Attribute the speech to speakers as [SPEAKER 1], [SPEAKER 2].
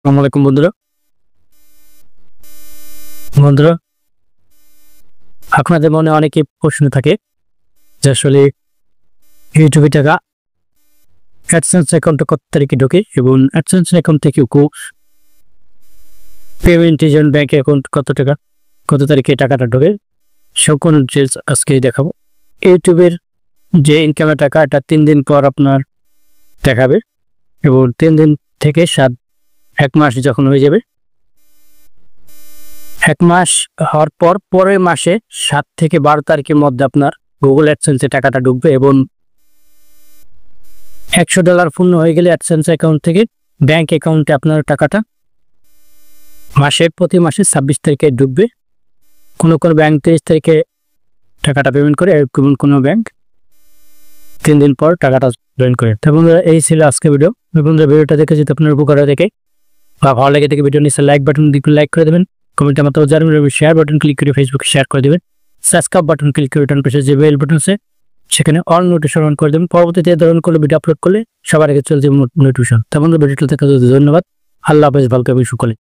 [SPEAKER 1] আসসালামু আলাইকুম বন্ধুরা আপনাদের মনে অনেকে প্রশ্ন থাকে যে আসলে ইউটিউবে টাকা অ্যাডসেন্স অ্যাকাউন্টে কত তারিখে ঢোকে এবং অ্যাডসেন্স অ্যাকাউন্ট থেকে পেমেন্ট এজেন্ট ব্যাংক অ্যাকাউন্ট কত তারিখে টাকাটা ঢোকে সকল ডিটেলস আজকে দেখাবো। ইউটিউবের যে ইনকামের টাকা এটা 3 দিন পর আপনার দেখাবে এবং 3 দিন থেকে 1 মাস যখন হয়ে যাবে, 1 মাস হওয়ার পর পরের মাসে 7 থেকে 12 তারিখের মধ্যে আপনার গুগল অ্যাডসেন্সে টাকাটা ঢুকবে এবং $100 পূর্ণ হয়ে গেলে অ্যাডসেন্স অ্যাকাউন্ট থেকে ব্যাংক অ্যাকাউন্টে আপনার টাকাটা প্রতি মাসে 26 তারিখে ঢুকবে। কোনো ব্যাংক 23 তারিখে টাকাটা পেমেন্ট করে, কোনো ব্যাংক 3 দিন পর টাকাটা জয়েন করে। তো বন্ধুরা, এই ছিল আজকে ভিডিও। বন্ধুরা, ভিডিওটা দেখে যদি আপনার উপকার দেখে বা ভালো লাগে থেকে ভিডিও নিচে লাইক বাটন দিয়ে লাইক করে দেবেন, কমেন্টে মাত্র জানাবেন, শেয়ার বাটন ক্লিক করে ফেসবুকে শেয়ার করে দেবেন, সাবস্ক্রাইব বাটন ক্লিক করে ডান পাশে যে বেল বাটন আছে সেখানে অল নোটিফিকেশন অন করে দেবেন। পরবর্তীতে ধরনের কোনো ভিডিও আপলোড করলে সবার আগে চলে যাবে নোটিফিকেশন। তেমন ভিডিওটা দেখার জন্য ধন্যবাদ। আল্লাহ হাফেজ, ভালো থাকবেন সকলে।